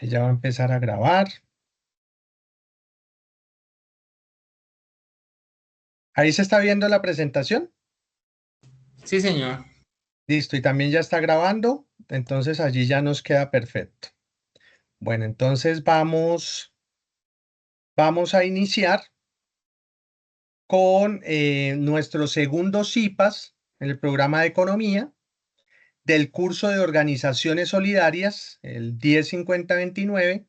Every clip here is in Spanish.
Ya va a empezar a grabar. Ahí se está viendo la presentación. Sí, señor. Listo, y también ya está grabando. Entonces allí ya nos queda perfecto. Bueno, entonces vamos a iniciar con nuestro segundo CIPAS en el programa de economía del curso de organizaciones solidarias, el 105029,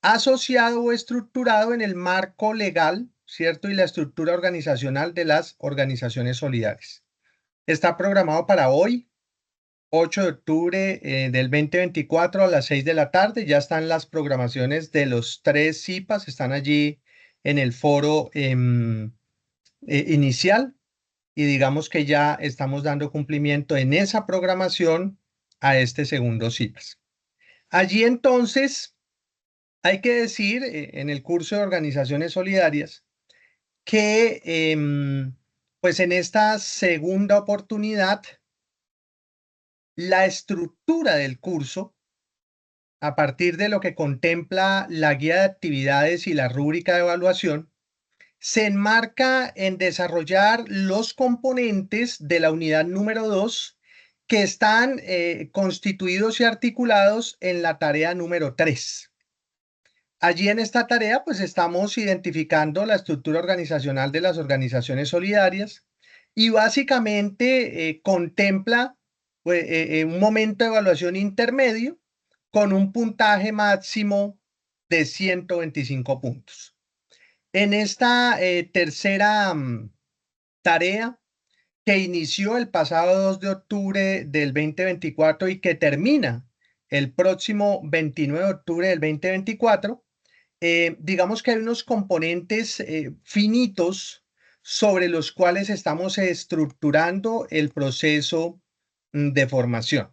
asociado o estructurado en el marco legal, ¿cierto? Y la estructura organizacional de las organizaciones solidarias. Está programado para hoy, 8 de octubre del 2024 a las 6 de la tarde. Ya están las programaciones de los 3 CIPAS, están allí en el foro inicial y digamos que ya estamos dando cumplimiento en esa programación a este segundo CIPAS. Allí entonces hay que decir en el curso de organizaciones solidarias que pues en esta segunda oportunidad la estructura del curso, a partir de lo que contempla la guía de actividades y la rúbrica de evaluación, se enmarca en desarrollar los componentes de la unidad número 2 que están constituidos y articulados en la tarea número 3. Allí en esta tarea pues estamos identificando la estructura organizacional de las organizaciones solidarias y básicamente contempla pues, un momento de evaluación intermedio con un puntaje máximo de 125 puntos. En esta tercera tarea que inició el pasado 2 de octubre del 2024 y que termina el próximo 29 de octubre del 2024, digamos que hay unos componentes finitos sobre los cuales estamos estructurando el proceso de formación.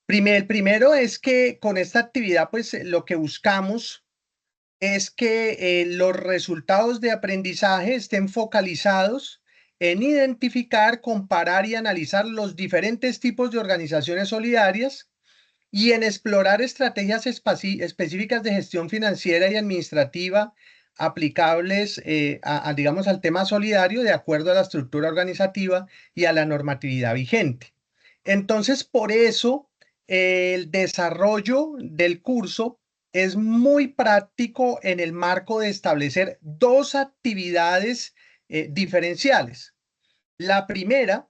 El primero es que con esta actividad, pues lo que buscamos es que los resultados de aprendizaje estén focalizados en identificar, comparar y analizar los diferentes tipos de organizaciones solidarias y en explorar estrategias específicas de gestión financiera y administrativa aplicables digamos, al tema solidario de acuerdo a la estructura organizativa y a la normatividad vigente. Entonces, por eso, el desarrollo del curso es muy práctico en el marco de establecer dos actividades diferenciales. La primera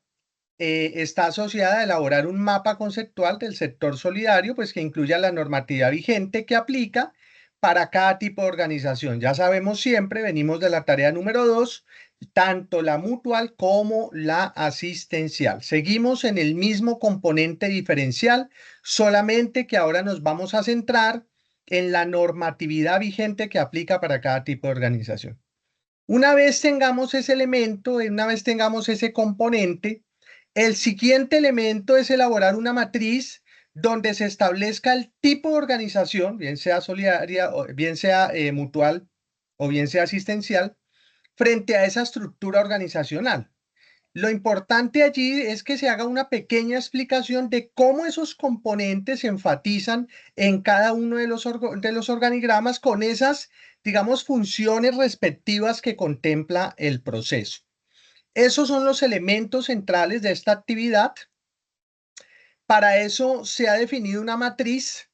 está asociada a elaborar un mapa conceptual del sector solidario, pues que incluya la normatividad vigente que aplica para cada tipo de organización. Ya sabemos siempre, venimos de la tarea número 2, tanto la mutual como la asistencial. Seguimos en el mismo componente diferencial, solamente que ahora nos vamos a centrar en la normatividad vigente que aplica para cada tipo de organización. Una vez tengamos ese elemento, una vez tengamos ese componente, el siguiente elemento es elaborar una matriz donde se establezca el tipo de organización, bien sea solidaria, bien sea mutual o bien sea asistencial, frente a esa estructura organizacional. Lo importante allí es que se haga una pequeña explicación de cómo esos componentes se enfatizan en cada uno de los organigramas con esas, digamos, funciones respectivas que contempla el proceso. Esos son los elementos centrales de esta actividad. Para eso se ha definido una matriz.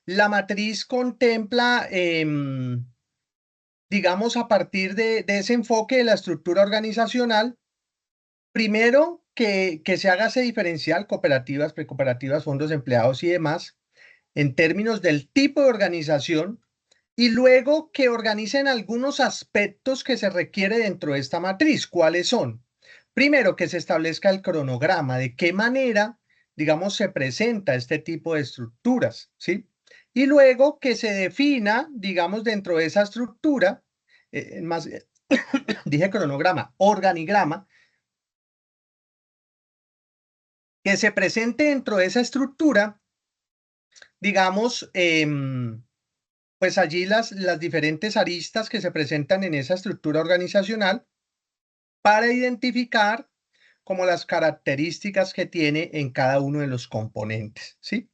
La matriz contempla, digamos, a partir de ese enfoque de la estructura organizacional, primero, que se haga ese diferencial, cooperativas, precooperativas, fondos de empleados y demás, en términos del tipo de organización, y luego que organicen algunos aspectos que se requiere dentro de esta matriz. ¿Cuáles son? Primero, que se establezca el cronograma, de qué manera, digamos, se presenta este tipo de estructuras, ¿sí? Y luego que se defina, digamos, dentro de esa estructura, más, dije cronograma, organigrama, que se presente dentro de esa estructura, digamos, pues allí las diferentes aristas que se presentan en esa estructura organizacional para identificar como las características que tiene en cada uno de los componentes, ¿sí?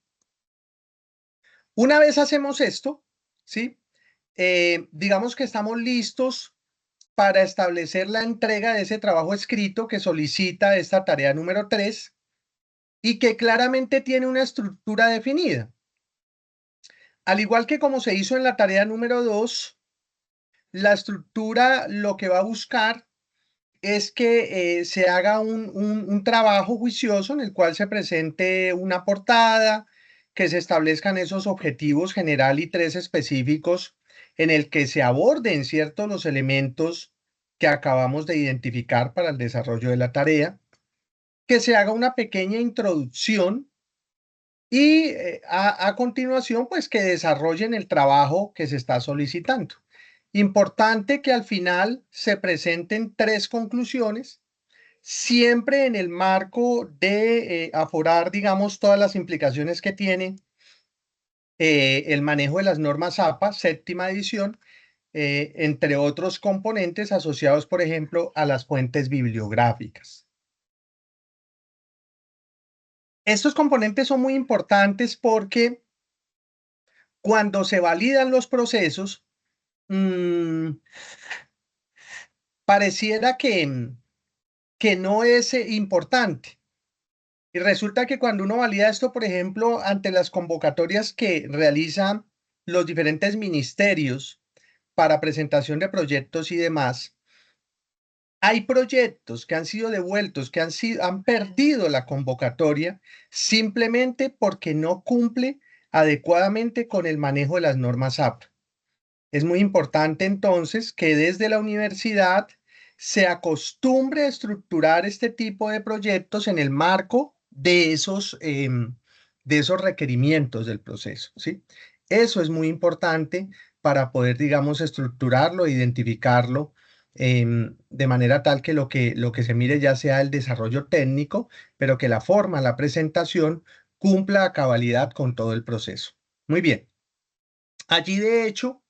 Una vez hacemos esto, ¿sí? Digamos que estamos listos para establecer la entrega de ese trabajo escrito que solicita esta tarea número 3 y que claramente tiene una estructura definida. Al igual que como se hizo en la tarea número 2, la estructura lo que va a buscar es que se haga un trabajo juicioso en el cual se presente una portada, que se establezcan esos objetivos general y 3 específicos en el que se aborden, ¿cierto?, los elementos que acabamos de identificar para el desarrollo de la tarea, que se haga una pequeña introducción y a continuación, pues que desarrollen el trabajo que se está solicitando. Importante que al final se presenten 3 conclusiones, siempre en el marco de aforar, digamos, todas las implicaciones que tiene el manejo de las normas APA, séptima edición, entre otros componentes asociados, por ejemplo, a las fuentes bibliográficas. Estos componentes son muy importantes porque cuando se validan los procesos, pareciera que no es importante. Y resulta que cuando uno valida esto, por ejemplo, ante las convocatorias que realizan los diferentes ministerios para presentación de proyectos y demás, hay proyectos que han sido devueltos, que han perdido la convocatoria simplemente porque no cumple adecuadamente con el manejo de las normas APA. Es muy importante entonces que desde la universidad se acostumbre a estructurar este tipo de proyectos en el marco de esos requerimientos del proceso, ¿sí? Eso es muy importante para poder, digamos, estructurarlo, identificarlo de manera tal que lo que se mire ya sea el desarrollo técnico, pero que la forma, la presentación, cumpla a cabalidad con todo el proceso. Muy bien. Allí, de hecho,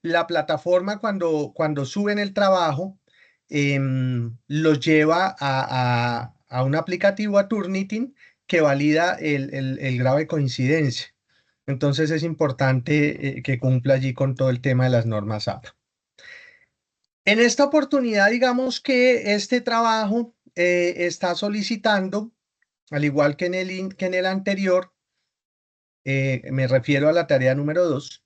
la plataforma cuando suben el trabajo, los lleva a un aplicativo, a Turnitin, que valida el grado de coincidencia. Entonces es importante que cumpla allí con todo el tema de las normas APA. En esta oportunidad, digamos que este trabajo está solicitando, al igual que que en el anterior, me refiero a la tarea número 2.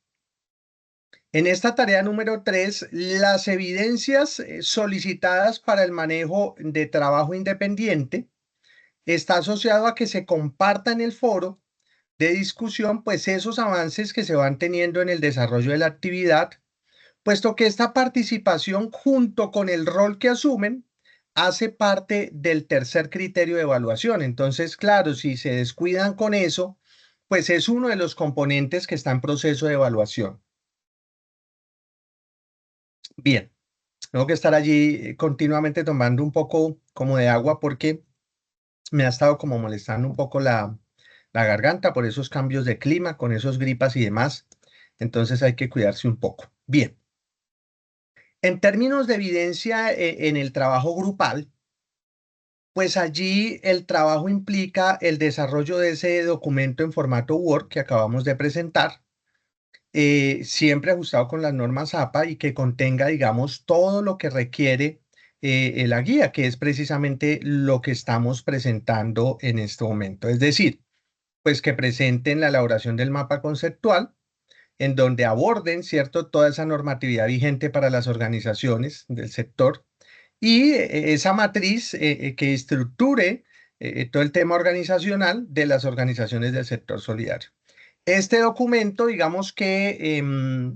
En esta tarea número 3, las evidencias solicitadas para el manejo de trabajo independiente está asociado a que se comparta en el foro de discusión, pues esos avances que se van teniendo en el desarrollo de la actividad, puesto que esta participación junto con el rol que asumen hace parte del tercer criterio de evaluación. Entonces, claro, si se descuidan con eso, pues es uno de los componentes que está en proceso de evaluación. Bien. Tengo que estar allí continuamente tomando un poco como de agua porque me ha estado como molestando un poco la garganta por esos cambios de clima, con esos gripas y demás. Entonces hay que cuidarse un poco. Bien. En términos de evidencia en el trabajo grupal, pues allí el trabajo implica el desarrollo de ese documento en formato Word que acabamos de presentar, siempre ajustado con las normas APA y que contenga, digamos, todo lo que requiere la guía, que es precisamente lo que estamos presentando en este momento. Es decir, pues que presenten la elaboración del mapa conceptual, en donde aborden, ¿cierto?, toda esa normatividad vigente para las organizaciones del sector y esa matriz que estructure todo el tema organizacional de las organizaciones del sector solidario. Este documento, digamos que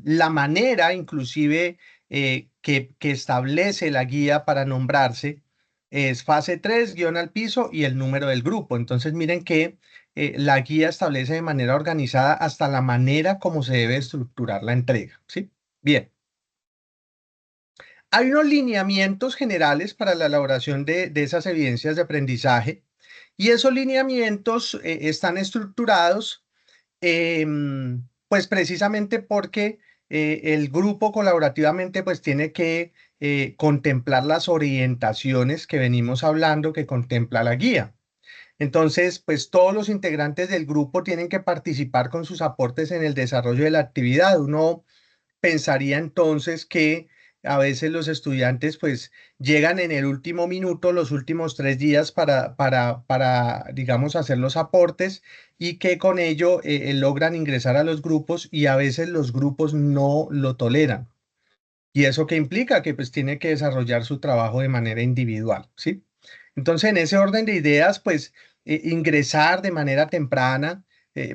la manera inclusive que establece la guía para nombrarse es fase 3, guión al piso y el número del grupo. Entonces miren que la guía establece de manera organizada hasta la manera como se debe estructurar la entrega, ¿sí? Bien. Hay unos lineamientos generales para la elaboración de esas evidencias de aprendizaje y esos lineamientos están estructurados pues precisamente porque el grupo colaborativamente pues tiene que contemplar las orientaciones que venimos hablando que contempla la guía. Entonces, pues todos los integrantes del grupo tienen que participar con sus aportes en el desarrollo de la actividad. Uno pensaría entonces que a veces los estudiantes pues llegan en el último minuto, los últimos 3 días digamos, hacer los aportes y que con ello logran ingresar a los grupos y a veces los grupos no lo toleran. ¿Y eso qué implica? Que pues tiene que desarrollar su trabajo de manera individual, ¿sí? Entonces, en ese orden de ideas, pues ingresar de manera temprana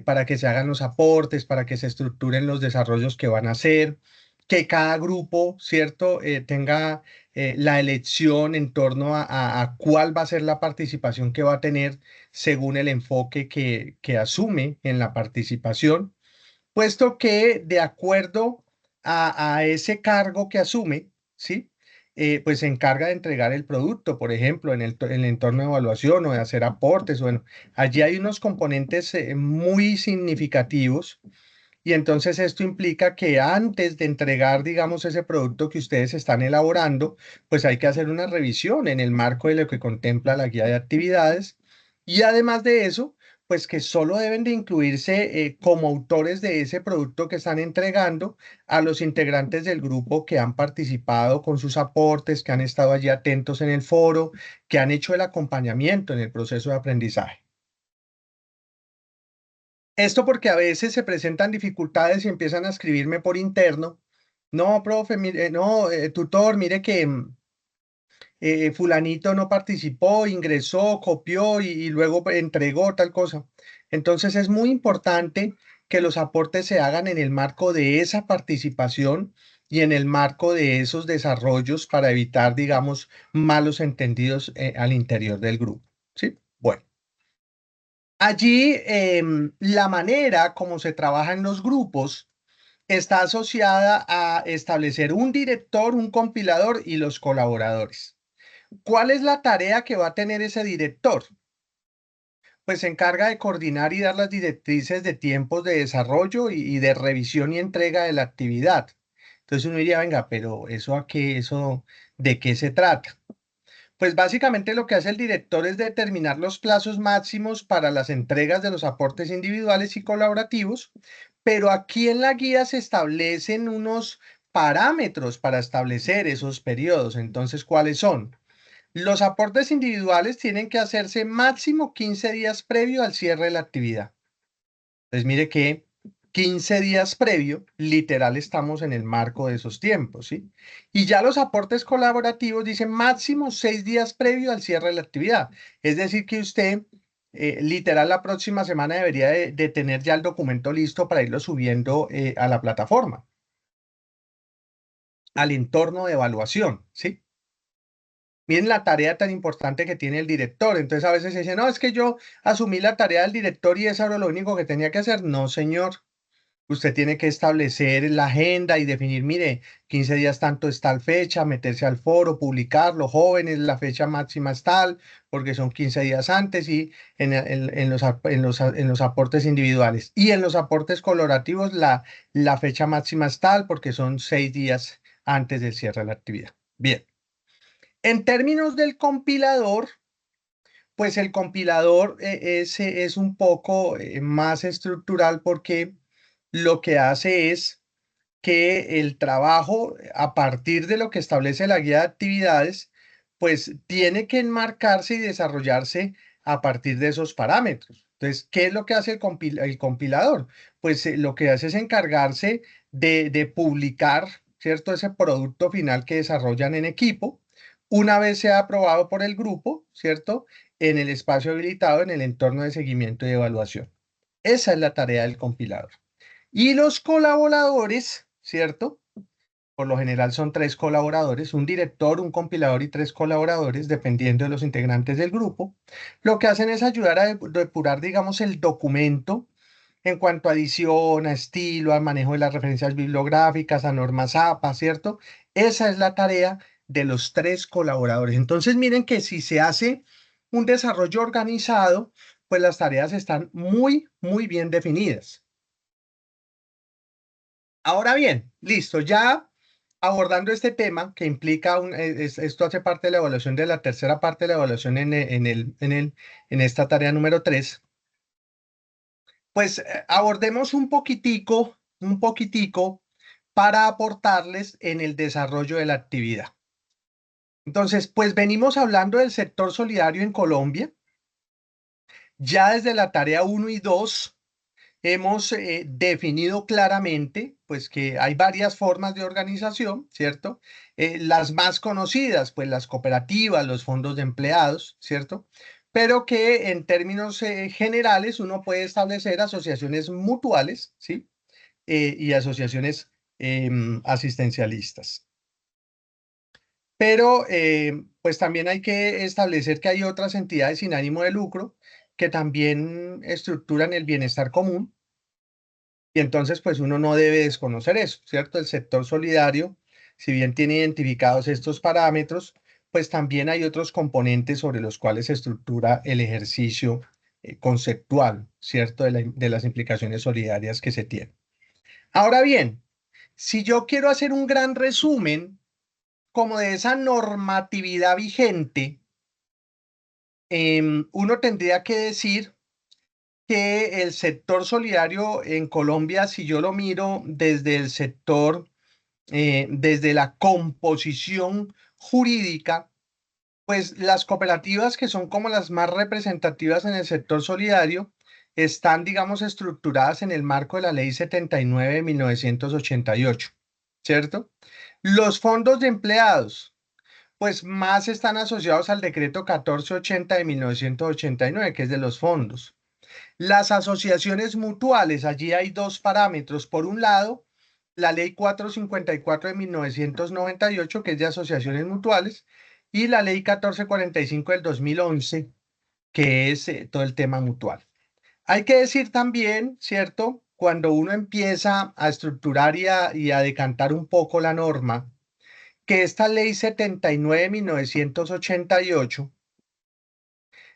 para que se hagan los aportes, para que se estructuren los desarrollos que van a hacer, que cada grupo, ¿cierto?, tenga la elección en torno a cuál va a ser la participación que va a tener según el enfoque que asume en la participación, puesto que de acuerdo a ese cargo que asume, ¿sí? Pues se encarga de entregar el producto, por ejemplo, en el entorno de evaluación o de hacer aportes. Bueno, allí hay unos componentes muy significativos y entonces esto implica que antes de entregar, digamos, ese producto que ustedes están elaborando, pues hay que hacer una revisión en el marco de lo que contempla la guía de actividades. Y además de eso, pues que solo deben de incluirse como autores de ese producto que están entregando a los integrantes del grupo que han participado con sus aportes, que han estado allí atentos en el foro, que han hecho el acompañamiento en el proceso de aprendizaje. Esto porque a veces se presentan dificultades y empiezan a escribirme por interno. No, profe, mire, no, tutor, mire que fulanito no participó, ingresó, copió y luego entregó tal cosa. Entonces es muy importante que los aportes se hagan en el marco de esa participación y en el marco de esos desarrollos para evitar, digamos, malos entendidos al interior del grupo. ¿Sí? Bueno. Allí, la manera como se trabaja en los grupos está asociada a establecer un director, un compilador y los colaboradores. ¿Cuál es la tarea que va a tener ese director? Pues se encarga de coordinar y dar las directrices de tiempos de desarrollo y de revisión y entrega de la actividad. Entonces uno diría, venga, pero eso de qué se trata? Pues básicamente lo que hace el director es determinar los plazos máximos para las entregas de los aportes individuales y colaborativos, pero aquí en la guía se establecen unos parámetros para establecer esos periodos. Entonces, ¿cuáles son? Los aportes individuales tienen que hacerse máximo 15 días previo al cierre de la actividad. Entonces, mire que 15 días previo, literal, estamos en el marco de esos tiempos, ¿sí? Y ya los aportes colaborativos dicen máximo 6 días previo al cierre de la actividad. Es decir, que usted, literal, la próxima semana debería de tener ya el documento listo para irlo subiendo a la plataforma, al entorno de evaluación, ¿sí? Miren la tarea tan importante que tiene el director. Entonces a veces se dice, no, es que yo asumí la tarea del director y eso era lo único que tenía que hacer. No, señor. Usted tiene que establecer la agenda y definir, mire, 15 días tanto es tal fecha, meterse al foro, publicarlo, jóvenes, la fecha máxima es tal, porque son 15 días antes y en los aportes individuales. Y en los aportes colaborativos, la fecha máxima es tal, porque son 6 días antes del cierre de la actividad. Bien. En términos del compilador, pues el compilador es un poco más estructural porque lo que hace es que el trabajo, a partir de lo que establece la guía de actividades, pues tiene que enmarcarse y desarrollarse a partir de esos parámetros. Entonces, ¿qué es lo que hace el compilador? Pues lo que hace es encargarse de publicar, ¿cierto? Ese producto final que desarrollan en equipo, una vez sea aprobado por el grupo, ¿cierto? En el espacio habilitado en el entorno de seguimiento y evaluación. Esa es la tarea del compilador. Y los colaboradores, ¿cierto? Por lo general son 3 colaboradores, un director, un compilador y 3 colaboradores, dependiendo de los integrantes del grupo. Lo que hacen es ayudar a depurar, digamos, el documento en cuanto a edición, a estilo, al manejo de las referencias bibliográficas, a normas APA, ¿cierto? Esa es la tarea de los 3 colaboradores. Entonces, miren que si se hace un desarrollo organizado, pues las tareas están muy, muy bien definidas. Ahora bien, listo, ya abordando este tema que implica, esto hace parte de la evaluación de la tercera parte de la evaluación en esta tarea número 3, pues abordemos un poquitico para aportarles en el desarrollo de la actividad. Entonces, pues venimos hablando del sector solidario en Colombia. Ya desde la tarea 1 y 2 hemos definido claramente, pues que hay varias formas de organización, ¿cierto? Las más conocidas, pues las cooperativas, los fondos de empleados, ¿cierto? Pero que en términos generales uno puede establecer asociaciones mutuales, ¿sí? Y asociaciones asistencialistas. Pero pues también hay que establecer que hay otras entidades sin ánimo de lucro que también estructuran el bienestar común, y entonces pues uno no debe desconocer eso, ¿cierto? El sector solidario, si bien tiene identificados estos parámetros, pues también hay otros componentes sobre los cuales se estructura el ejercicio conceptual, ¿cierto? De las implicaciones solidarias que se tienen. Ahora bien, si yo quiero hacer un gran resumen como de esa normatividad vigente, uno tendría que decir que el sector solidario en Colombia, si yo lo miro desde el sector, desde la composición jurídica, pues las cooperativas que son como las más representativas en el sector solidario están, digamos, estructuradas en el marco de la Ley 79 de 1988, ¿cierto? Los fondos de empleados, pues más están asociados al decreto 1480 de 1989, que es de los fondos. Las asociaciones mutuales, allí hay dos parámetros. Por un lado, la ley 454 de 1998, que es de asociaciones mutuales, y la ley 1445 del 2011, que es todo el tema mutual. Hay que decir también, ¿cierto? Cuando uno empieza a estructurar y a decantar un poco la norma, que esta ley 79 de 1988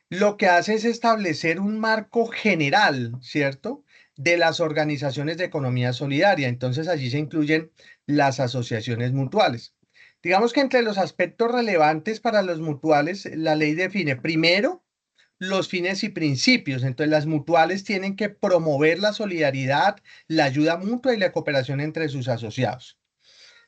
lo que hace es establecer un marco general, ¿cierto? De las organizaciones de economía solidaria. Entonces allí se incluyen las asociaciones mutuales. Digamos que entre los aspectos relevantes para los mutuales, la ley define primero los fines y principios. Entonces las mutuales tienen que promover la solidaridad, la ayuda mutua y la cooperación entre sus asociados.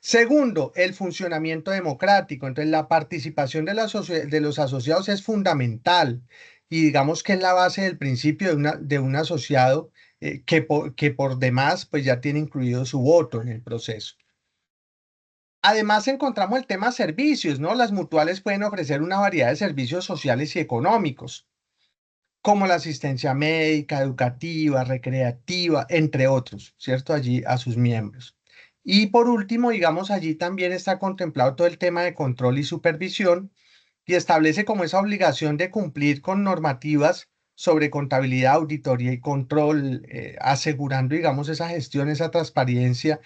Segundo, el funcionamiento democrático. Entonces, la participación de los asociados es fundamental y digamos que es la base del principio de un asociado que por demás pues ya tiene incluido su voto en el proceso. Además, encontramos el tema servicios, ¿no? Las mutuales pueden ofrecer una variedad de servicios sociales y económicos, como la asistencia médica, educativa, recreativa, entre otros, ¿cierto? Allí a sus miembros. Y por último, digamos, allí también está contemplado todo el tema de control y supervisión y establece como esa obligación de cumplir con normativas sobre contabilidad, auditoría y control, asegurando, digamos, esa gestión, esa transparencia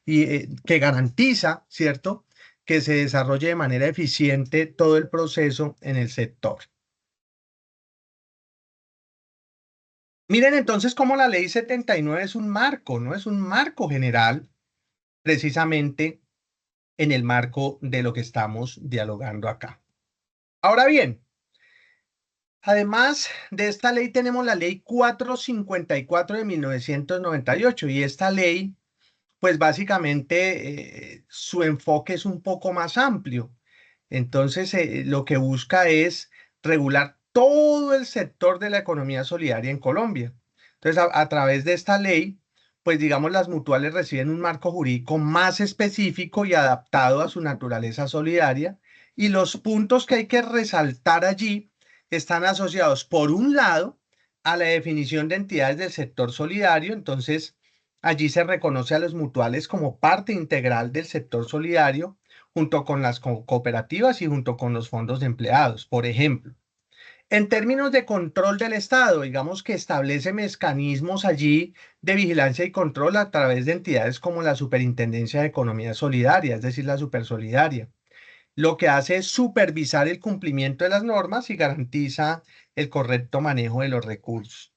y que garantiza, ¿cierto?, que se desarrolle de manera eficiente todo el proceso en el sector. Miren entonces cómo la ley 79 es un marco, ¿no? Es un marco general, precisamente en el marco de lo que estamos dialogando acá. Ahora bien, además de esta ley tenemos la ley 454 de 1998 y esta ley, pues básicamente su enfoque es un poco más amplio. Entonces, lo que busca es regular todo el sector de la economía solidaria en Colombia. Entonces, a través de esta ley, pues digamos, las mutuales reciben un marco jurídico más específico y adaptado a su naturaleza solidaria. Y los puntos que hay que resaltar allí están asociados, por un lado, a la definición de entidades del sector solidario. Entonces, allí se reconoce a los mutuales como parte integral del sector solidario junto con las cooperativas y junto con los fondos de empleados, por ejemplo. En términos de control del Estado, digamos que establece mecanismos allí de vigilancia y control a través de entidades como la Superintendencia de Economía Solidaria, es decir, la Supersolidaria. Lo que hace es supervisar el cumplimiento de las normas y garantiza el correcto manejo de los recursos.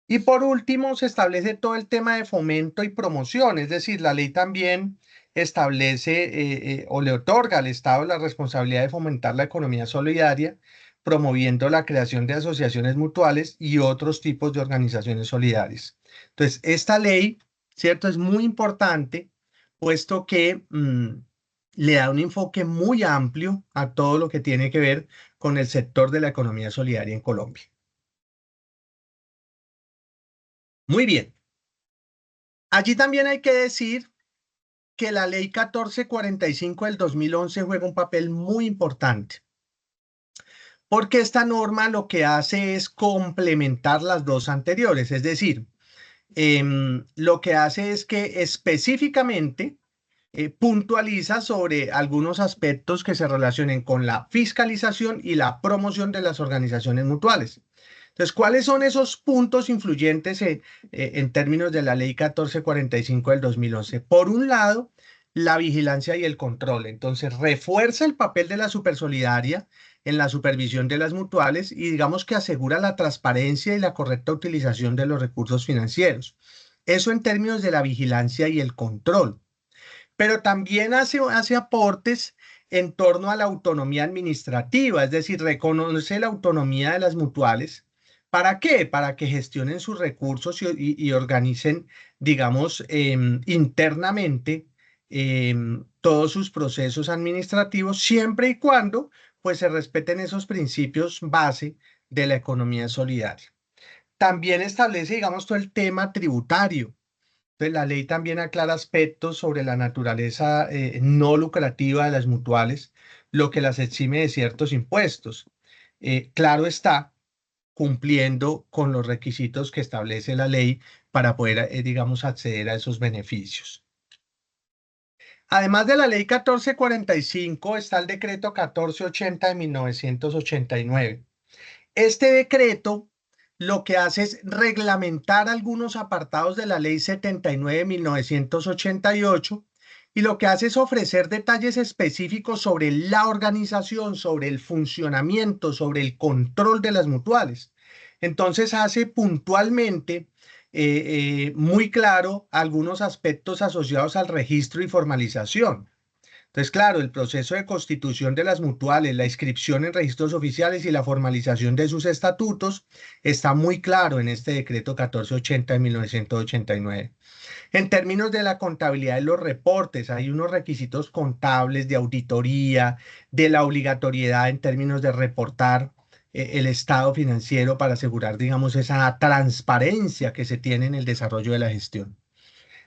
Y por último, se establece todo el tema de fomento y promoción, es decir, la ley también establece o le otorga al Estado la responsabilidad de fomentar la economía solidaria, promoviendo la creación de asociaciones mutuales y otros tipos de organizaciones solidarias. Entonces, esta ley, ¿cierto? Es muy importante, puesto que le da un enfoque muy amplio a todo lo que tiene que ver con el sector de la economía solidaria en Colombia. Muy bien. Allí también hay que decir que la ley 1445 del 2011 juega un papel muy importante, porque esta norma lo que hace es complementar las dos anteriores, es decir, lo que hace es que específicamente puntualiza sobre algunos aspectos que se relacionen con la fiscalización y la promoción de las organizaciones mutuales. Entonces, ¿cuáles son esos puntos influyentes en términos de la ley 1445 del 2011? Por un lado, la vigilancia y el control. Entonces, refuerza el papel de la Supersolidaria en la supervisión de las mutuales y digamos que asegura la transparencia y la correcta utilización de los recursos financieros. Eso en términos de la vigilancia y el control. Pero también hace aportes en torno a la autonomía administrativa, es decir, reconoce la autonomía de las mutuales. ¿Para qué? Para que gestionen sus recursos y organicen, digamos, internamente todos sus procesos administrativos, siempre y cuando pues se respeten esos principios base de la economía solidaria. También establece, digamos, todo el tema tributario. Entonces, la ley también aclara aspectos sobre la naturaleza no lucrativa de las mutuales, lo que las exime de ciertos impuestos. Claro está, cumpliendo con los requisitos que establece la ley para poder, digamos, acceder a esos beneficios. Además de la ley 1445, está el decreto 1480 de 1989. Este decreto lo que hace es reglamentar algunos apartados de la Ley 79 de 1988 y lo que hace es ofrecer detalles específicos sobre la organización, sobre el funcionamiento, sobre el control de las mutuales. Entonces hace puntualmente muy claro algunos aspectos asociados al registro y formalización. Entonces, claro, el proceso de constitución de las mutuales, la inscripción en registros oficiales y la formalización de sus estatutos está muy claro en este decreto 1480 de 1989. En términos de la contabilidad de los reportes, hay unos requisitos contables de auditoría, de la obligatoriedad en términos de reportar el estado financiero para asegurar, digamos, esa transparencia que se tiene en el desarrollo de la gestión.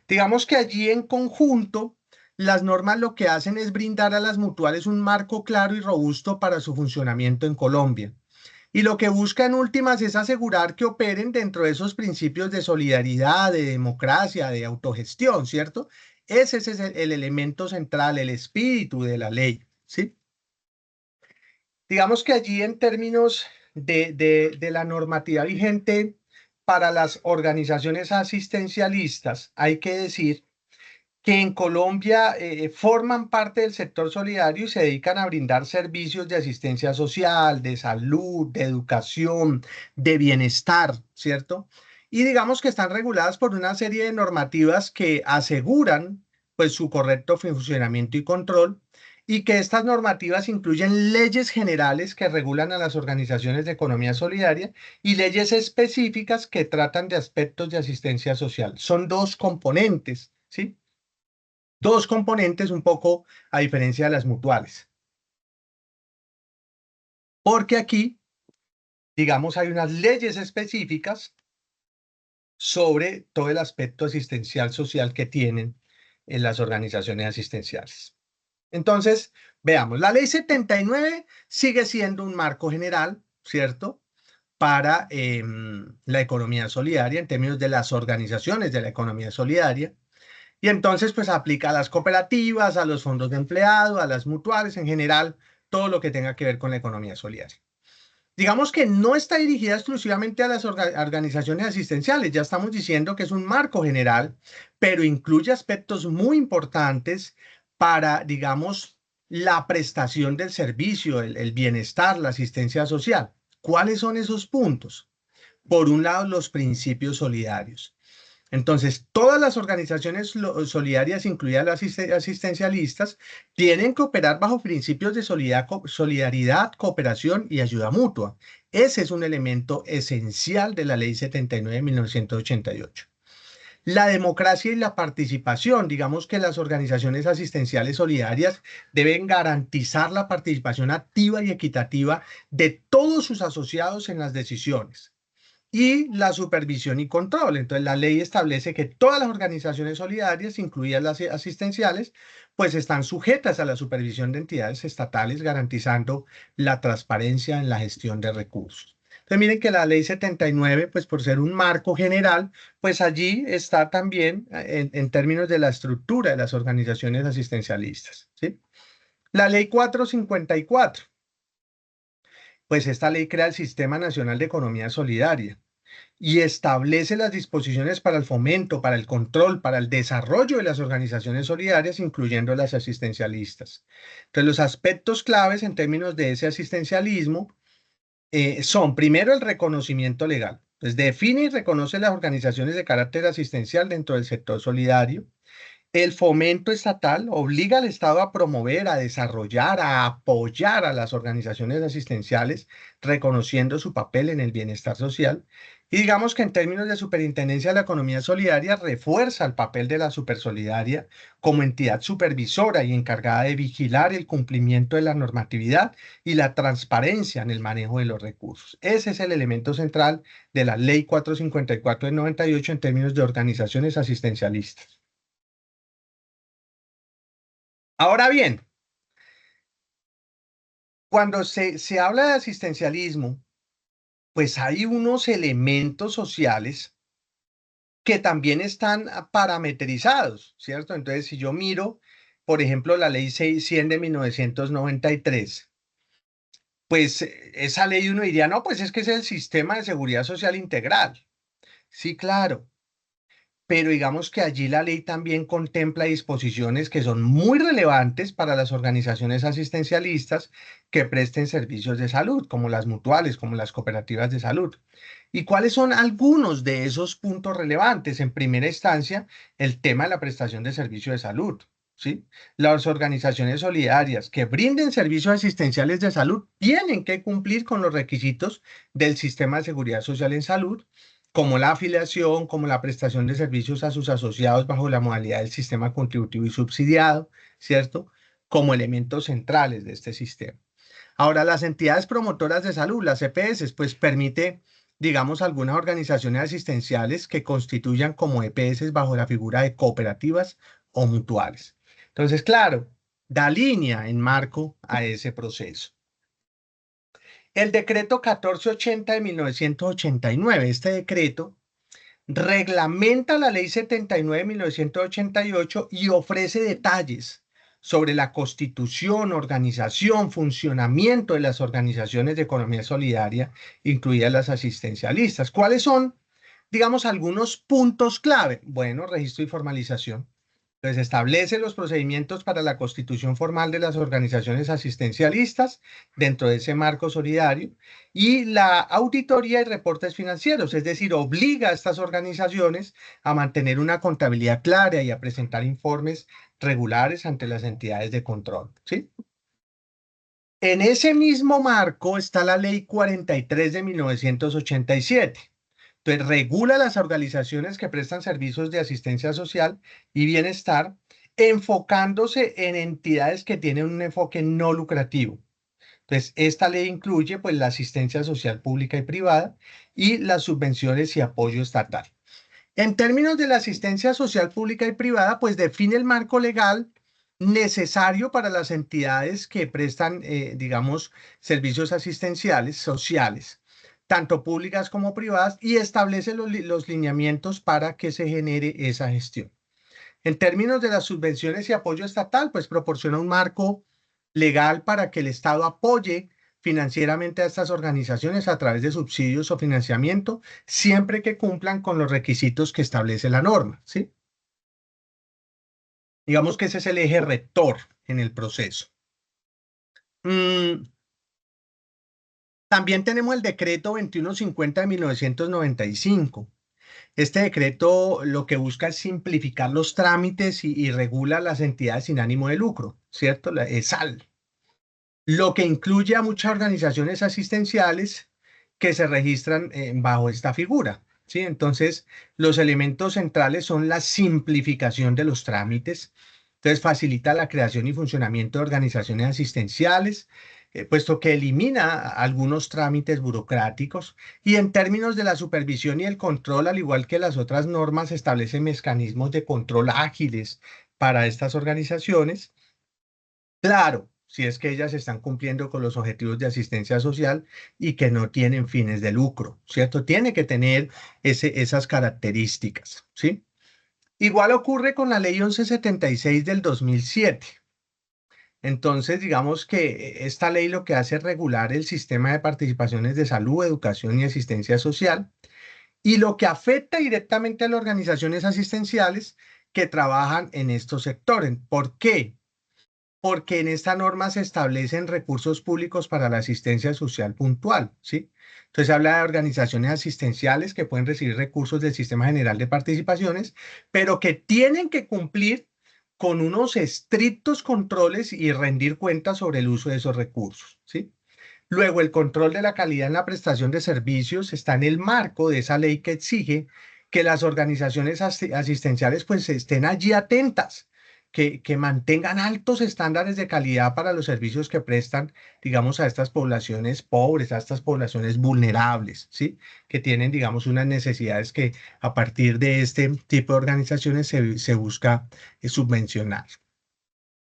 Digamos que allí en conjunto, las normas lo que hacen es brindar a las mutuales un marco claro y robusto para su funcionamiento en Colombia. Y lo que busca en últimas es asegurar que operen dentro de esos principios de solidaridad, de democracia, de autogestión, ¿cierto? Ese es el elemento central, el espíritu de la ley, ¿sí? Digamos que allí en términos de la normativa vigente para las organizaciones asistencialistas, hay que decir que en Colombia forman parte del sector solidario y se dedican a brindar servicios de asistencia social, de salud, de educación, de bienestar, ¿cierto? Y digamos que están reguladas por una serie de normativas que aseguran pues su correcto funcionamiento y control y que estas normativas incluyen leyes generales que regulan a las organizaciones de economía solidaria y leyes específicas que tratan de aspectos de asistencia social. Son dos componentes, ¿sí? Dos componentes un poco a diferencia de las mutuales. Porque aquí, digamos, hay unas leyes específicas sobre todo el aspecto asistencial social que tienen en las organizaciones asistenciales. Entonces, veamos, la ley 79 sigue siendo un marco general, ¿cierto? Para la economía solidaria en términos de las organizaciones de la economía solidaria. Y entonces, pues aplica a las cooperativas, a los fondos de empleado, a las mutuales, en general, todo lo que tenga que ver con la economía solidaria. Digamos que no está dirigida exclusivamente a las organizaciones asistenciales, ya estamos diciendo que es un marco general, pero incluye aspectos muy importantes para, digamos, la prestación del servicio, el bienestar, la asistencia social. ¿Cuáles son esos puntos? Por un lado, los principios solidarios. Entonces, todas las organizaciones solidarias, incluidas las asistencialistas, tienen que operar bajo principios de solidaridad, cooperación y ayuda mutua. Ese es un elemento esencial de la Ley 79 de 1988. La democracia y la participación, digamos que las organizaciones asistenciales solidarias deben garantizar la participación activa y equitativa de todos sus asociados en las decisiones y la supervisión y control. Entonces, la ley establece que todas las organizaciones solidarias, incluidas las asistenciales, pues están sujetas a la supervisión de entidades estatales, garantizando la transparencia en la gestión de recursos. Entonces, miren que la ley 79, pues por ser un marco general, pues allí está también en términos de la estructura de las organizaciones asistencialistas, ¿sí? La ley 454, pues esta ley crea el Sistema Nacional de Economía Solidaria y establece las disposiciones para el fomento, para el control, para el desarrollo de las organizaciones solidarias, incluyendo las asistencialistas. Entonces, los aspectos claves en términos de ese asistencialismo son, primero, el reconocimiento legal. Entonces, define y reconoce las organizaciones de carácter asistencial dentro del sector solidario. El fomento estatal obliga al Estado a promover, a desarrollar, a apoyar a las organizaciones asistenciales, reconociendo su papel en el bienestar social. Y digamos que en términos de superintendencia de la economía solidaria, refuerza el papel de la Supersolidaria como entidad supervisora y encargada de vigilar el cumplimiento de la normatividad y la transparencia en el manejo de los recursos. Ese es el elemento central de la Ley 454 del 98 en términos de organizaciones asistencialistas. Ahora bien, cuando se habla de asistencialismo, pues hay unos elementos sociales que también están parametrizados, ¿cierto? Entonces, si yo miro, por ejemplo, la ley 600 de 1993, pues esa ley uno diría, no, pues es que es el sistema de seguridad social integral. Sí, claro, pero digamos que allí la ley también contempla disposiciones que son muy relevantes para las organizaciones asistencialistas que presten servicios de salud, como las mutuales, como las cooperativas de salud. ¿Y cuáles son algunos de esos puntos relevantes? En primera instancia, el tema de la prestación de servicio de salud. ¿Sí? Las organizaciones solidarias que brinden servicios asistenciales de salud tienen que cumplir con los requisitos del sistema de seguridad social en salud, como la afiliación, como la prestación de servicios a sus asociados bajo la modalidad del sistema contributivo y subsidiado, ¿cierto? Como elementos centrales de este sistema. Ahora, las entidades promotoras de salud, las EPS, pues permite, digamos, algunas organizaciones asistenciales que constituyan como EPS bajo la figura de cooperativas o mutuales. Entonces, claro, da línea en marco a ese proceso. El decreto 1480 de 1989, este decreto reglamenta la ley 79 de 1988 y ofrece detalles sobre la constitución, organización, funcionamiento de las organizaciones de economía solidaria, incluidas las asistencialistas. ¿Cuáles son, digamos, algunos puntos clave? Bueno, registro y formalización. Entonces, establece los procedimientos para la constitución formal de las organizaciones asistencialistas dentro de ese marco solidario y la auditoría y reportes financieros, es decir, obliga a estas organizaciones a mantener una contabilidad clara y a presentar informes regulares ante las entidades de control, ¿sí? En ese mismo marco está la Ley 43 de 1987. Entonces, regula las organizaciones que prestan servicios de asistencia social y bienestar, enfocándose en entidades que tienen un enfoque no lucrativo. Entonces, esta ley incluye pues, la asistencia social pública y privada y las subvenciones y apoyo estatal. En términos de la asistencia social pública y privada, pues define el marco legal necesario para las entidades que prestan, digamos, servicios asistenciales sociales, tanto públicas como privadas, y establece los lineamientos para que se genere esa gestión. En términos de las subvenciones y apoyo estatal, pues proporciona un marco legal para que el Estado apoye financieramente a estas organizaciones a través de subsidios o financiamiento, siempre que cumplan con los requisitos que establece la norma, ¿sí? Digamos que ese es el eje rector en el proceso. También tenemos el decreto 2150 de 1995. Este decreto lo que busca es simplificar los trámites y regula las entidades sin ánimo de lucro, ¿cierto? La ESAL, lo que incluye a muchas organizaciones asistenciales que se registran bajo esta figura, ¿sí? Entonces, los elementos centrales son la simplificación de los trámites. Entonces, facilita la creación y funcionamiento de organizaciones asistenciales, puesto que elimina algunos trámites burocráticos y en términos de la supervisión y el control, al igual que las otras normas, establece mecanismos de control ágiles para estas organizaciones. Claro, si es que ellas están cumpliendo con los objetivos de asistencia social y que no tienen fines de lucro, ¿cierto? Tiene que tener esas características, ¿sí? Igual ocurre con la ley 1176 del 2007. Entonces, digamos que esta ley lo que hace es regular el sistema de participaciones de salud, educación y asistencia social y lo que afecta directamente a las organizaciones asistenciales que trabajan en estos sectores. ¿Por qué? Porque en esta norma se establecen recursos públicos para la asistencia social puntual, ¿sí? Entonces habla de organizaciones asistenciales que pueden recibir recursos del Sistema General de Participaciones, pero que tienen que cumplir con unos estrictos controles y rendir cuentas sobre el uso de esos recursos, ¿sí? Luego, el control de la calidad en la prestación de servicios está en el marco de esa ley que exige que las organizaciones asistenciales pues estén allí atentas, que mantengan altos estándares de calidad para los servicios que prestan, digamos, a estas poblaciones pobres, a estas poblaciones vulnerables, ¿sí? Que tienen, digamos, unas necesidades que a partir de este tipo de organizaciones se busca subvencionar.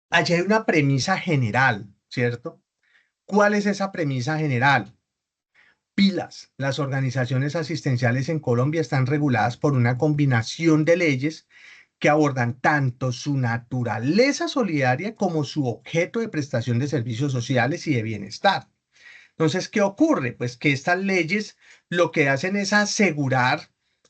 Allí hay una premisa general, ¿cierto? ¿Cuál es esa premisa general? Pilas. Las organizaciones asistenciales en Colombia están reguladas por una combinación de leyes que abordan tanto su naturaleza solidaria como su objeto de prestación de servicios sociales y de bienestar. Entonces, ¿qué ocurre? Pues que estas leyes lo que hacen es asegurar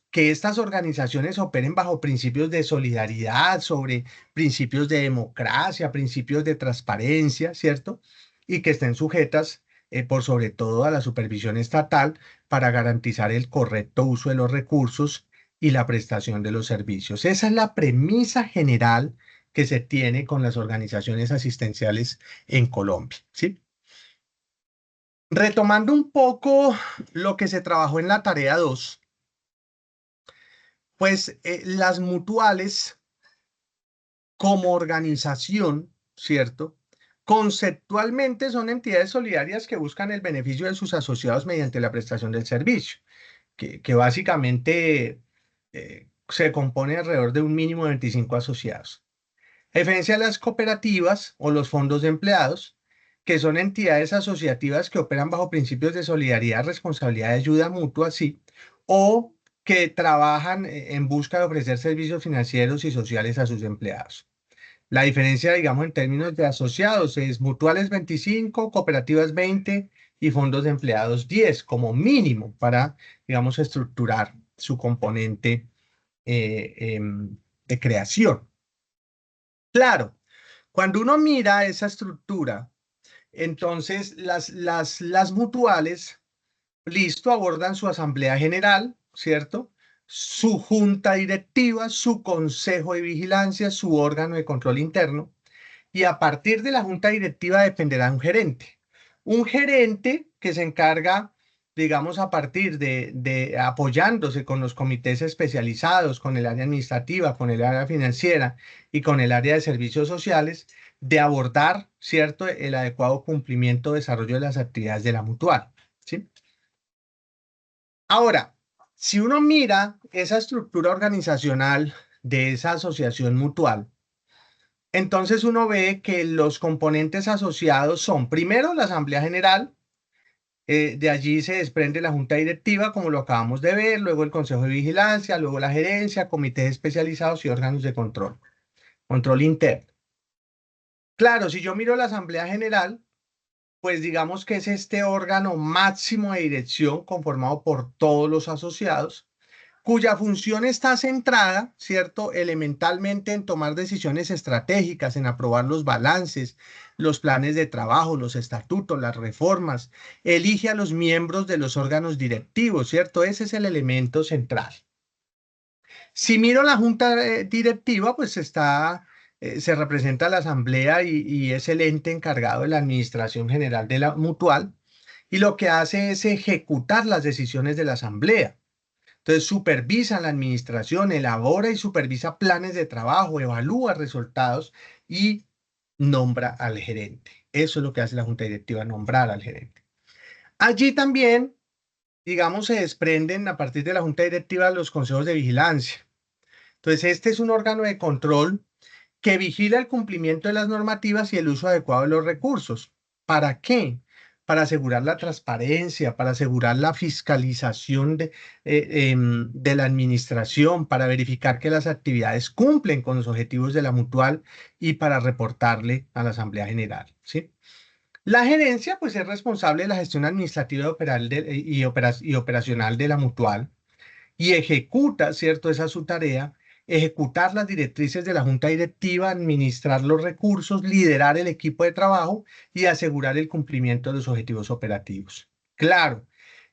que estas organizaciones operen bajo principios de solidaridad, sobre principios de democracia, principios de transparencia, ¿cierto? Y que estén sujetas por sobre todo a la supervisión estatal para garantizar el correcto uso de los recursos y la prestación de los servicios. Esa es la premisa general que se tiene con las organizaciones asistenciales en Colombia, ¿sí? Retomando un poco lo que se trabajó en la tarea 2, pues las mutuales como organización, ¿cierto? Conceptualmente son entidades solidarias que buscan el beneficio de sus asociados mediante la prestación del servicio, que básicamente se compone alrededor de un mínimo de 25 asociados. A diferencia de las cooperativas o los fondos de empleados, que son entidades asociativas que operan bajo principios de solidaridad, responsabilidad y ayuda mutua, sí, o que trabajan en busca de ofrecer servicios financieros y sociales a sus empleados. La diferencia, digamos, en términos de asociados es mutuales 25, cooperativas 20 y fondos de empleados 10 como mínimo para, digamos, estructurar su componente de creación. Claro, cuando uno mira esa estructura, entonces las mutuales, listo, abordan su asamblea general, ¿cierto? Su junta directiva, su consejo de vigilancia, su órgano de control interno, y a partir de la junta directiva dependerá un gerente. Un gerente que se encarga, digamos, a partir de apoyándose con los comités especializados, con el área administrativa, con el área financiera y con el área de servicios sociales, de abordar, ¿cierto?, el adecuado cumplimiento o desarrollo de las actividades de la mutual, ¿sí? Ahora, si uno mira esa estructura organizacional de esa asociación mutual, entonces uno ve que los componentes asociados son primero la Asamblea General, de allí se desprende la Junta Directiva, como lo acabamos de ver, luego el Consejo de Vigilancia, luego la gerencia, comités especializados y órganos de control, control interno. Claro, si yo miro la Asamblea General, pues digamos que es este órgano máximo de dirección conformado por todos los asociados, cuya función está centrada, ¿cierto?, elementalmente en tomar decisiones estratégicas, en aprobar los balances, los planes de trabajo, los estatutos, las reformas, elige a los miembros de los órganos directivos, ¿cierto? Ese es el elemento central. Si miro la junta directiva, pues se representa la asamblea y es el ente encargado de la administración general de la mutual y lo que hace es ejecutar las decisiones de la asamblea. Entonces supervisa la administración, elabora y supervisa planes de trabajo, evalúa resultados y nombra al gerente. Eso es lo que hace la junta directiva, nombrar al gerente. Allí también, digamos, se desprenden a partir de la junta directiva los consejos de vigilancia. Entonces, este es un órgano de control que vigila el cumplimiento de las normativas y el uso adecuado de los recursos. ¿Para qué? Para asegurar la transparencia, para asegurar la fiscalización de la administración, para verificar que las actividades cumplen con los objetivos de la mutual y para reportarle a la Asamblea General, ¿sí? La gerencia, pues, es responsable de la gestión administrativa y operacional de la mutual y ejecuta, ¿cierto? Esa es su tarea, ejecutar las directrices de la junta directiva, administrar los recursos, liderar el equipo de trabajo y asegurar el cumplimiento de los objetivos operativos. Claro,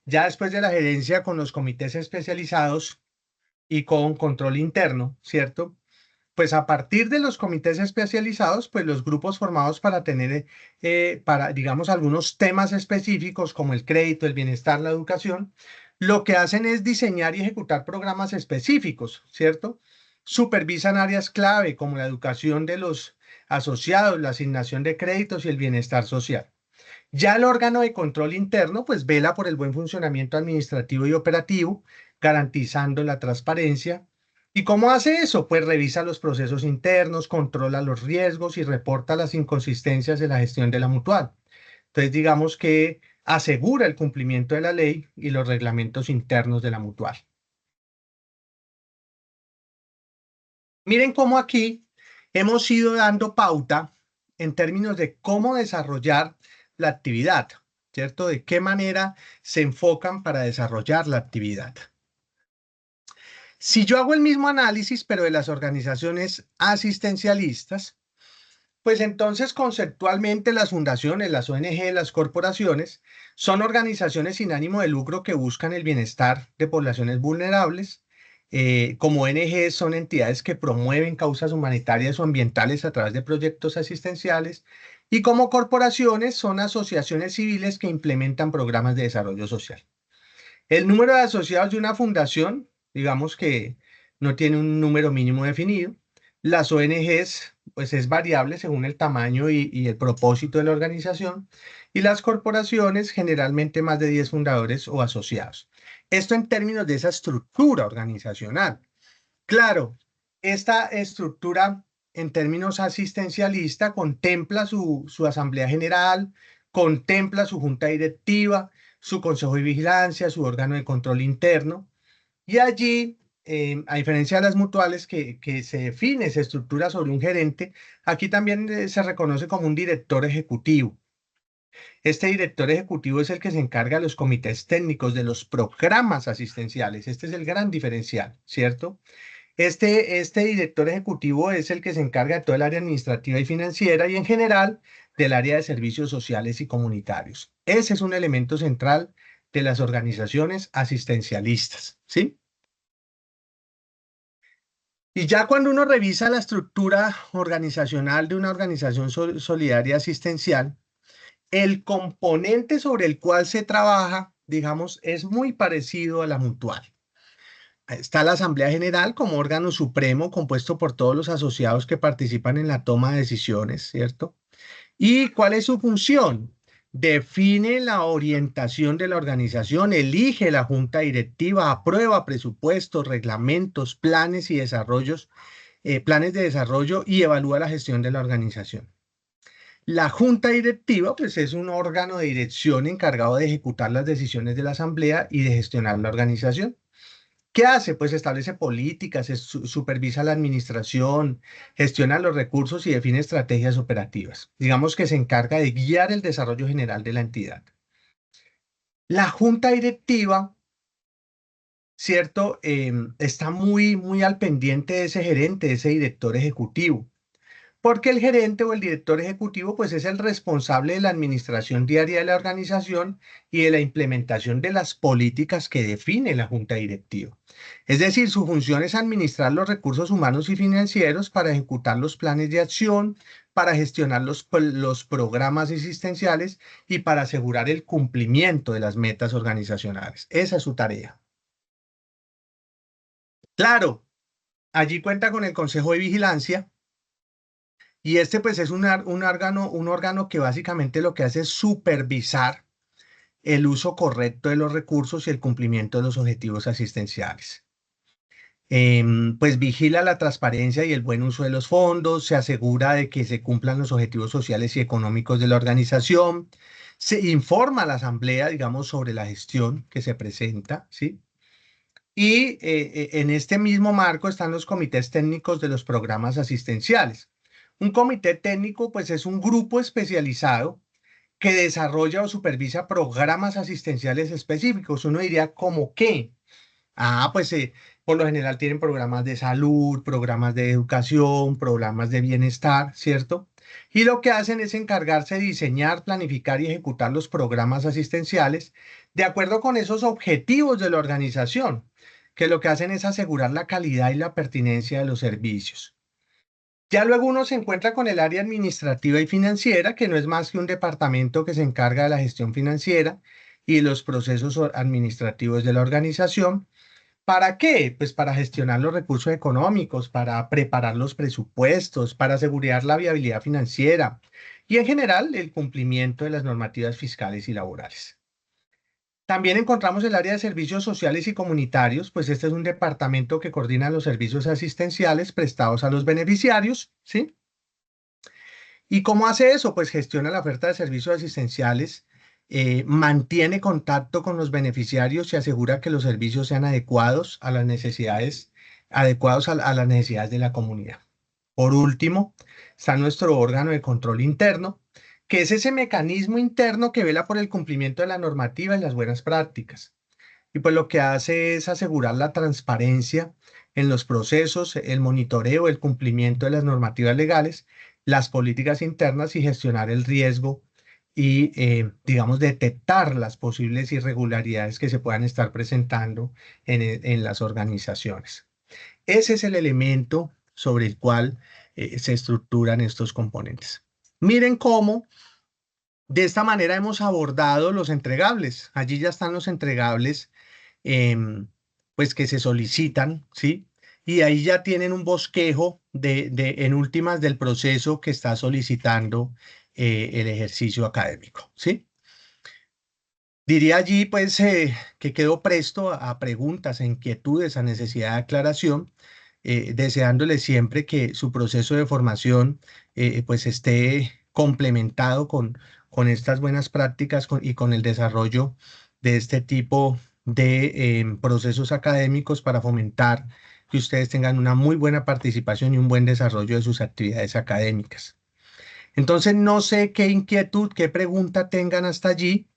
ya después de la gerencia con los comités especializados y con control interno, ¿cierto? Pues a partir de los comités especializados, pues los grupos formados para tener, digamos, algunos temas específicos como el crédito, el bienestar, la educación, lo que hacen es diseñar y ejecutar programas específicos, ¿cierto? Supervisan áreas clave como la educación de los asociados, la asignación de créditos y el bienestar social. Ya el órgano de control interno, pues vela por el buen funcionamiento administrativo y operativo, garantizando la transparencia. ¿Y cómo hace eso? Pues revisa los procesos internos, controla los riesgos y reporta las inconsistencias de la gestión de la mutual. Entonces, digamos que asegura el cumplimiento de la ley y los reglamentos internos de la mutual. Miren cómo aquí hemos ido dando pauta en términos de cómo desarrollar la actividad, ¿cierto? De qué manera se enfocan para desarrollar la actividad. Si yo hago el mismo análisis, pero de las organizaciones asistencialistas, pues entonces conceptualmente las fundaciones, las ONG, las corporaciones son organizaciones sin ánimo de lucro que buscan el bienestar de poblaciones vulnerables. Como ONG son entidades que promueven causas humanitarias o ambientales a través de proyectos asistenciales y como corporaciones son asociaciones civiles que implementan programas de desarrollo social. El número de asociados de una fundación, digamos que no tiene un número mínimo definido. Las ONGs, pues es variable según el tamaño y el propósito de la organización. Y las corporaciones, generalmente más de 10 fundadores o asociados. Esto en términos de esa estructura organizacional. Claro, esta estructura en términos asistencialista contempla su asamblea general, contempla su junta directiva, su consejo de vigilancia, su órgano de control interno, y allí, a diferencia de las mutuales que se define, se estructura sobre un gerente, aquí también se reconoce como un director ejecutivo. Este director ejecutivo es el que se encarga de los comités técnicos, de los programas asistenciales. Este es el gran diferencial, ¿cierto? Este director ejecutivo es el que se encarga de todo el área administrativa y financiera y en general del área de servicios sociales y comunitarios. Ese es un elemento central de las organizaciones asistencialistas, ¿sí? Y ya cuando uno revisa la estructura organizacional de una organización solidaria asistencial, el componente sobre el cual se trabaja, digamos, es muy parecido a la mutual. Está la Asamblea General como órgano supremo compuesto por todos los asociados que participan en la toma de decisiones, ¿cierto? ¿Y cuál es su función? Define la orientación de la organización, elige la junta directiva, aprueba presupuestos, reglamentos, planes y desarrollos, planes de desarrollo y evalúa la gestión de la organización. La junta directiva, pues es un órgano de dirección encargado de ejecutar las decisiones de la asamblea y de gestionar la organización. ¿Qué hace? Pues establece políticas, supervisa la administración, gestiona los recursos y define estrategias operativas. Digamos que se encarga de guiar el desarrollo general de la entidad. La junta directiva, ¿cierto? Está muy al pendiente de ese gerente, de ese director ejecutivo. porque el gerente o el director ejecutivo pues es el responsable de la administración diaria de la organización y de la implementación de las políticas que define la junta directiva. Es decir, su función es administrar los recursos humanos y financieros para ejecutar los planes de acción, para gestionar los programas asistenciales y para asegurar el cumplimiento de las metas organizacionales. Esa es su tarea. Claro, allí cuenta con el Consejo de Vigilancia. Y este pues es un órgano que básicamente lo que hace es supervisar el uso correcto de los recursos y el cumplimiento de los objetivos asistenciales. Pues vigila la transparencia y el buen uso de los fondos, se asegura de que se cumplan los objetivos sociales y económicos de la organización, se informa a la asamblea, digamos, sobre la gestión que se presenta, ¿sí? Y en este mismo marco están los comités técnicos de los programas asistenciales. Un comité técnico, pues, es un grupo especializado que desarrolla o supervisa programas asistenciales específicos. Uno diría, ¿cómo qué? Pues por lo general tienen programas de salud, programas de educación, programas de bienestar, ¿cierto? Y lo que hacen es encargarse de diseñar, planificar y ejecutar los programas asistenciales de acuerdo con esos objetivos de la organización, que lo que hacen es asegurar la calidad y la pertinencia de los servicios. Ya luego uno se encuentra con el área administrativa y financiera, que no es más que un departamento que se encarga de la gestión financiera y los procesos administrativos de la organización. ¿Para qué? Pues para gestionar los recursos económicos, para preparar los presupuestos, para asegurar la viabilidad financiera y en general el cumplimiento de las normativas fiscales y laborales. También encontramos el área de servicios sociales y comunitarios, pues este es un departamento que coordina los servicios asistenciales prestados a los beneficiarios, ¿sí? ¿Y cómo hace eso? Pues gestiona la oferta de servicios asistenciales, mantiene contacto con los beneficiarios y asegura que los servicios sean adecuados a las necesidades, a las necesidades de la comunidad. Por último, está nuestro órgano de control interno, que es ese mecanismo interno que vela por el cumplimiento de la normativa y las buenas prácticas. Y pues lo que hace es asegurar la transparencia en los procesos, el monitoreo, el cumplimiento de las normativas legales, las políticas internas y gestionar el riesgo y, digamos, detectar las posibles irregularidades que se puedan estar presentando en las organizaciones. Ese es el elemento sobre el cual se estructuran estos componentes. Miren cómo de esta manera hemos abordado los entregables. Allí ya están los entregables pues que se solicitan, ¿sí? Y ahí ya tienen un bosquejo en últimas del proceso que está solicitando el ejercicio académico, ¿sí? Diría allí, pues, que quedo presto a preguntas, a inquietudes, a necesidad de aclaración, deseándole siempre que su proceso de formación, pues, esté complementado con estas buenas prácticas y con el desarrollo de este tipo de procesos académicos para fomentar que ustedes tengan una muy buena participación y un buen desarrollo de sus actividades académicas. Entonces, no sé qué inquietud, qué pregunta tengan hasta allí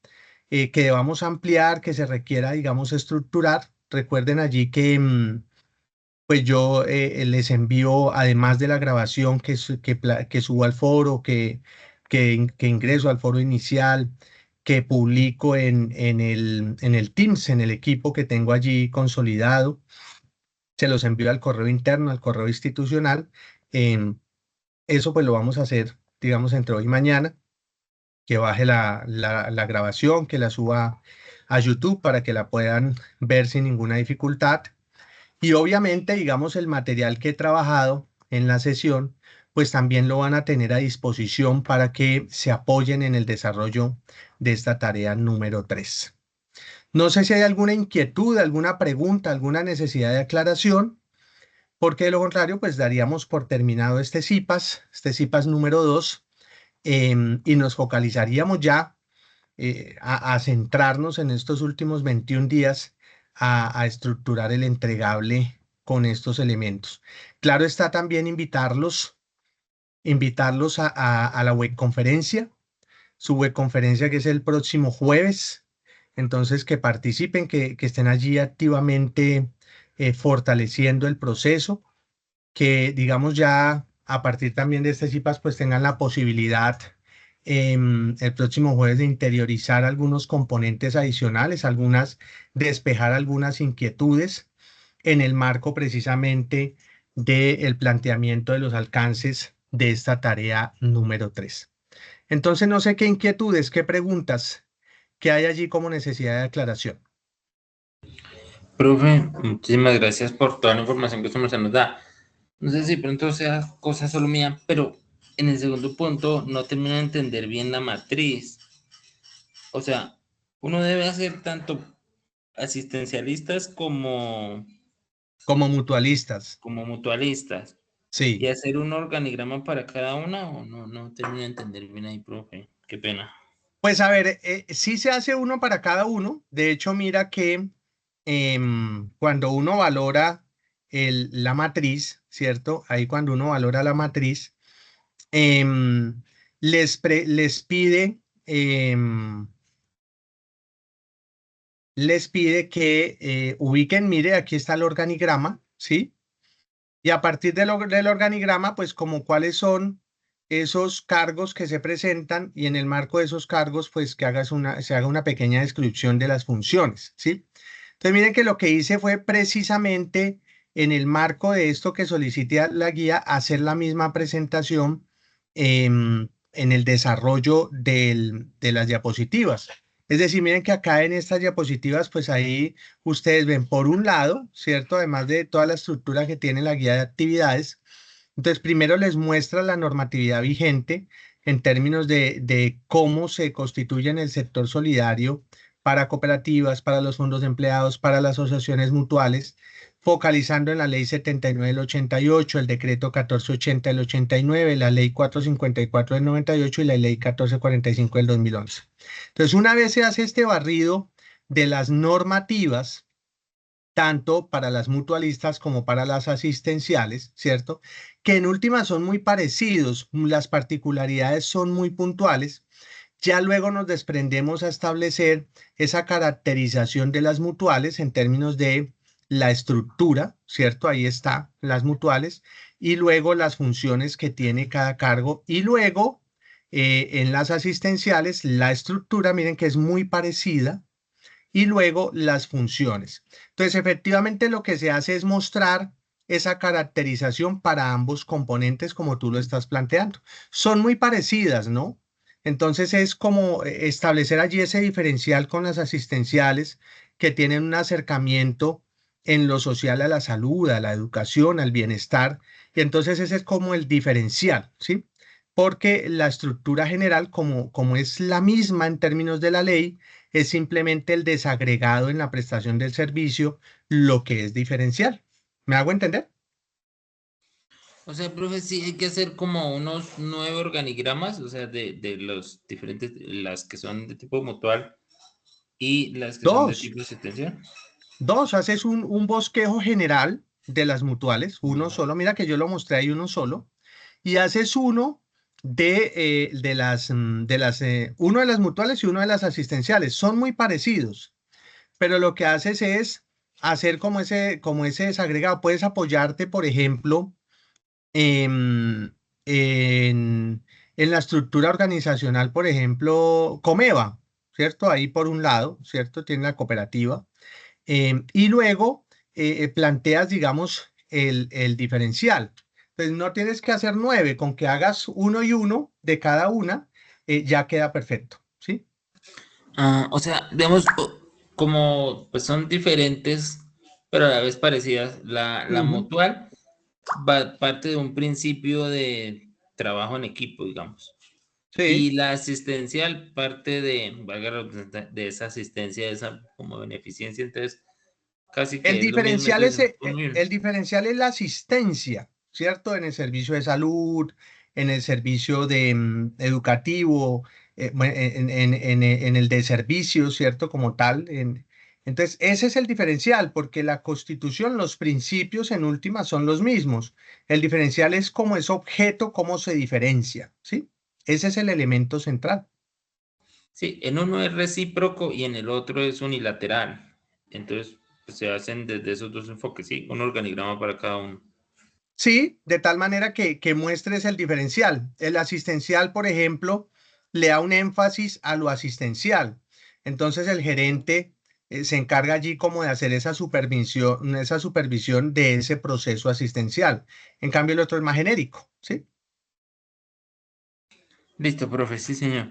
que debamos ampliar, que se requiera, digamos, estructurar. Recuerden allí que pues yo les envío, además de la grabación que subo al foro, que ingreso al foro inicial, que publico en el Teams, en el equipo que tengo allí consolidado, se los envío al correo interno, al correo institucional. Eso pues lo vamos a hacer, digamos, entre hoy y mañana, que baje la grabación, que la suba a YouTube para que la puedan ver sin ninguna dificultad. Y obviamente, digamos, el material que he trabajado en la sesión, pues también lo van a tener a disposición para que se apoyen en el desarrollo de esta tarea número 3. No sé si hay alguna inquietud, alguna pregunta, alguna necesidad de aclaración, porque de lo contrario, pues daríamos por terminado este CIPAS número 2, y nos focalizaríamos ya a centrarnos en estos últimos 21 días a estructurar el entregable con estos elementos. Claro está también invitarlos a la webconferencia, su webconferencia que es el próximo jueves. Entonces, que participen, que estén allí activamente fortaleciendo el proceso, que digamos ya a partir también de este CIPAS, pues tengan la posibilidad el próximo jueves de interiorizar algunos componentes adicionales, despejar algunas inquietudes en el marco precisamente del planteamiento de los alcances de esta tarea número 3. Entonces, no sé qué inquietudes, qué preguntas que hay allí como necesidad de aclaración. Profe, muchísimas gracias por toda la información que usted nos da. No sé si pronto sea cosa solo mía, pero en el segundo punto no termino de entender bien la matriz. O sea, uno debe hacer tanto asistencialistas Como mutualistas, como mutualistas y sí. hacer un organigrama para cada una o no termino de entender bien ahí, profe. Qué pena. Pues a ver, sí se hace uno para cada uno. De hecho, mira que cuando uno valora la matriz, ¿cierto? Ahí cuando uno valora la matriz, em, les pide, que ubiquen, mire, aquí está el organigrama, ¿sí? Y a partir del organigrama, pues como cuáles son esos cargos que se presentan y en el marco de esos cargos, pues que se haga una pequeña descripción de las funciones, ¿sí? Entonces miren que lo que hice fue precisamente en el marco de esto que solicité a la guía, hacer la misma presentación en el desarrollo de las diapositivas. Es decir, miren que acá en estas diapositivas, pues ahí ustedes ven por un lado, ¿cierto? Además de toda la estructura que tiene la guía de actividades. Entonces, primero les muestra la normatividad vigente en términos de cómo se constituye en el sector solidario para cooperativas, para los fondos de empleados, para las asociaciones mutuales, focalizando en la ley 79 del 88, el decreto 1480 del 89, la ley 454 del 98 y la ley 1445 del 2011. Entonces, una vez se hace este barrido de las normativas, tanto para las mutualistas como para las asistenciales, ¿cierto? Que en últimas son muy parecidos, las particularidades son muy puntuales. Ya luego nos desprendemos a establecer esa caracterización de las mutuales en términos de la estructura, ¿cierto? Ahí está, las mutuales, y luego las funciones que tiene cada cargo, y luego en las asistenciales, la estructura, miren que es muy parecida, y luego las funciones. Entonces, efectivamente lo que se hace es mostrar esa caracterización para ambos componentes como tú lo estás planteando. Son muy parecidas, ¿no? Entonces es como establecer allí ese diferencial con las asistenciales que tienen un acercamiento en lo social a la salud, a la educación, al bienestar. Y entonces ese es como el diferencial, ¿sí? Porque la estructura general, como es la misma en términos de la ley, es simplemente el desagregado en la prestación del servicio, lo que es diferencial. ¿Me hago entender? O sea, profe, sí hay que hacer como unos 9 organigramas, o sea, de los diferentes, las que son de tipo mutual y las que son de Dos, tipo asistencial. haces un bosquejo general de las mutuales, uno solo, mira que yo lo mostré ahí uno solo, y haces uno uno de las mutuales y uno de las asistenciales. Son muy parecidos, pero lo que haces es hacer como ese desagregado. Puedes apoyarte, por ejemplo, em, en la estructura organizacional, por ejemplo, Comeva, ¿cierto? Ahí por un lado, ¿cierto? Tiene la cooperativa. Y luego planteas, digamos, el diferencial. Entonces, no tienes que hacer 9, con que hagas uno y uno de cada una, ya queda perfecto, ¿sí? Ah, o sea, digamos, como pues son diferentes, pero a la vez parecidas, la Ujú. mutual va parte de un principio de trabajo en equipo, digamos. Sí. Y la asistencial parte de, valga la redundancia, de esa asistencia, de esa como beneficencia, entonces casi El que es lo mismo, diferencial es, entonces eh, el diferencial es la asistencia, ¿cierto? En el servicio de salud, en el servicio educativo, en el de servicios, ¿cierto? Como tal. Entonces, ese es el diferencial, porque la Constitución, los principios en última son los mismos. El diferencial es como ese objeto, cómo se diferencia, ¿sí? Ese es el elemento central. sí, en uno es recíproco y en el otro es unilateral. Entonces, pues, se hacen desde esos dos enfoques, sí, un organigrama para cada uno. Sí, de tal manera que muestres el diferencial. El asistencial, por ejemplo, le da un énfasis a lo asistencial. Entonces el gerente se encarga allí como de hacer esa supervisión de ese proceso asistencial. En cambio, el otro es más genérico, ¿sí? Listo, profe, sí, señor.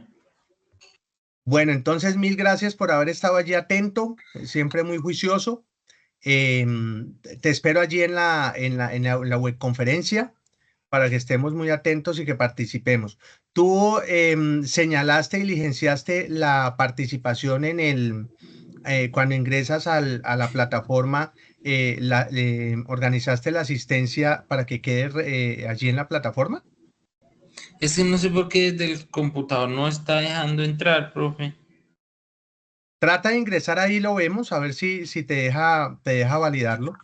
Bueno, entonces mil gracias por haber estado allí atento, siempre muy juicioso. Te espero allí en la webconferencia para que estemos muy atentos y que participemos. Tú señalaste y diligenciaste la participación cuando ingresas a la plataforma, organizaste la asistencia para que quede allí en la plataforma. Es que no sé por qué desde el computador no está dejando entrar, profe. Trata de ingresar ahí, lo vemos, a ver si te deja validarlo.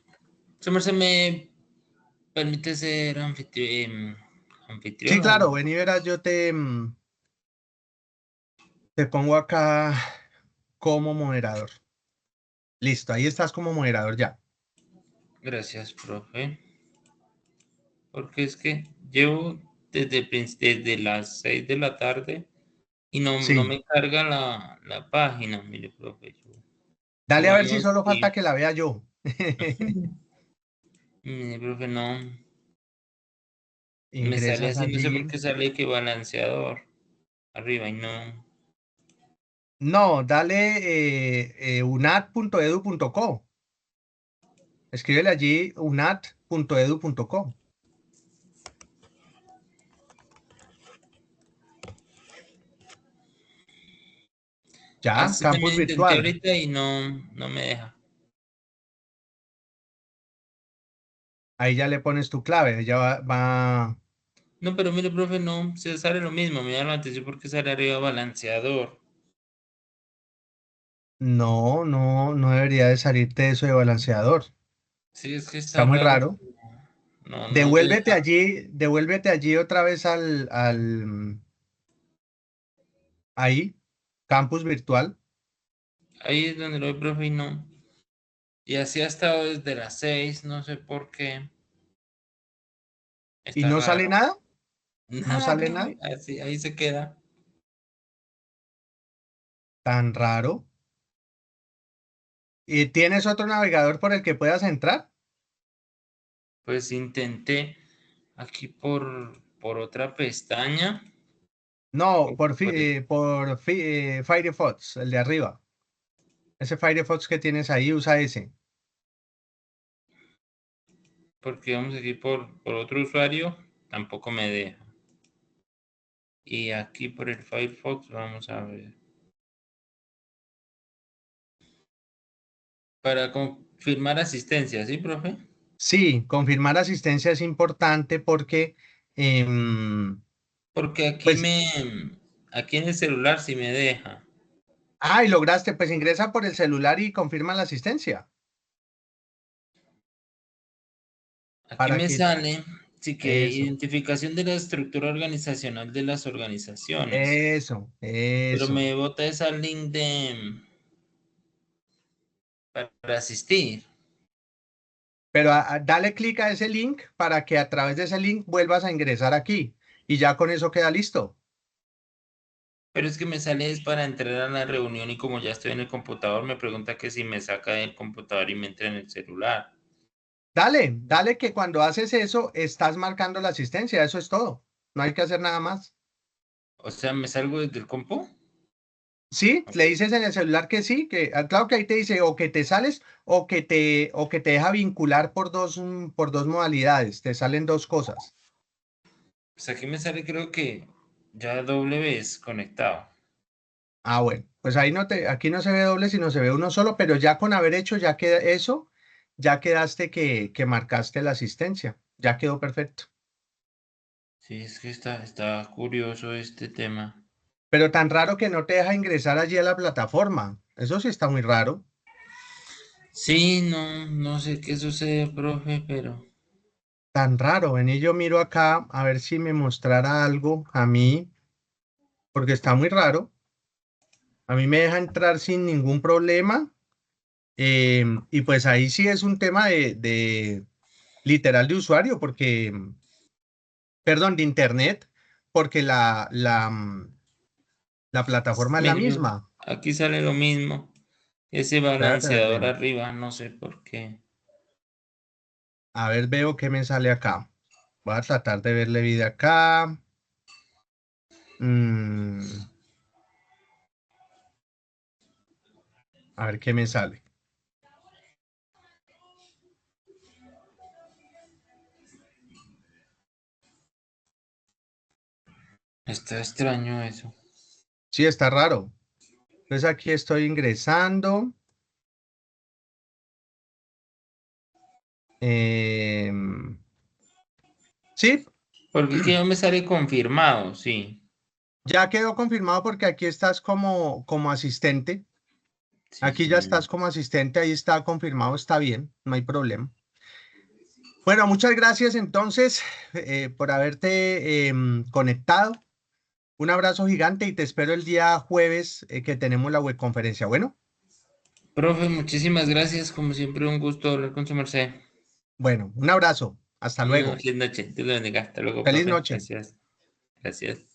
Se me permite ser Sí, anfitrión. claro, ven y verás, yo te pongo acá como moderador. Listo, ahí estás como moderador ya. Gracias, profe. Porque es que llevo desde las 6 de la tarde y no Sí, me carga la página, mire, profe. dale a ver si Jugamos solo falta y, que la vea yo. mire, profe, no. Me sale Ingresas así, no sé por allí. qué sale que balanceador arriba y no. No, dale unat.edu.co. Escríbele allí unat.edu.co. Ya, Así campus también intenté virtual. ahorita y no me deja. Ahí ya le pones tu clave. Ya va. No, pero mire, profe, no, se sale lo mismo. Me llama la atención porque sale arriba balanceador. No, no, no debería de salirte eso de balanceador. Sí, es que Está está muy raro. raro. No Devuélvete deja. allí, devuélvete allí otra vez ahí, campus virtual, Ahí es donde lo veo, profe, y no. Y así ha estado desde las 6, no sé por qué. y Está no sale raro. nada, no Nada, sale nada, profe, así, ahí se queda. tan raro. ¿Y tienes otro navegador por el que puedas entrar? Pues intenté aquí por otra pestaña. No, o por el- Firefox, el de arriba. Ese Firefox que tienes ahí, usa ese. Porque vamos aquí por otro usuario, tampoco me deja. Y aquí por el Firefox, vamos a ver. Para confirmar asistencia, ¿sí, profe? Sí, confirmar asistencia es importante porque, em, Porque pues, aquí en el celular sí me deja. y lograste, pues ingresa por el celular y confirma la asistencia. Aquí Para me que sale, sí que eso, identificación de la estructura organizacional de las organizaciones. eso, Pero eso. me bota esa link para asistir. Pero dale clic a ese link para que a través de ese link vuelvas a ingresar aquí y ya con eso queda listo. Pero es que me sale es para entrar a la reunión y como ya estoy en el computador, me pregunta que si me saca del computador y me entra en el celular. Dale, dale que cuando haces eso estás marcando la asistencia, eso es todo. No hay que hacer nada más. O sea, me salgo desde el compu. Sí, le dices en el celular que sí, claro que ahí te dice o que te sales o que te deja vincular por dos modalidades, te salen dos cosas. Pues aquí me sale creo que ya doble vez conectado. Bueno, pues aquí no se ve doble, sino se ve uno solo, pero ya con haber hecho ya queda eso, ya quedaste que marcaste la asistencia, ya quedó perfecto. Sí, es que está curioso este tema. Pero tan raro que no te deja ingresar allí a la plataforma. Eso sí está muy raro. Sí, no sé qué sucede, profe, pero Tan raro. Vení, yo miro acá a ver si me mostrara algo a mí, porque está muy raro. A mí me deja entrar sin ningún problema. Y pues ahí sí es un tema literal de usuario, porque, perdón, de internet, porque la plataforma es la Mire, yo, misma. aquí sale lo mismo. Ese balanceador arriba, no sé por qué. A ver, veo qué me sale acá. Voy a tratar de verle vida acá. Mm, a ver qué me sale. Está extraño eso. Sí, está raro. Entonces aquí estoy ingresando. Em, sí, Porque es que no me sale confirmado, sí. ya quedó confirmado porque aquí estás como asistente. Sí, Aquí ya señor. estás como asistente, ahí está confirmado, está bien, no hay problema. Bueno, muchas gracias entonces por haberte conectado. Un abrazo gigante y te espero el día jueves que tenemos la webconferencia. Bueno, Profe, muchísimas gracias. Como siempre, un gusto hablar con su merced. bueno, un abrazo. Hasta No, luego. feliz noche. Dios lo bendiga. Hasta luego, Feliz profe. noche. Gracias. Gracias.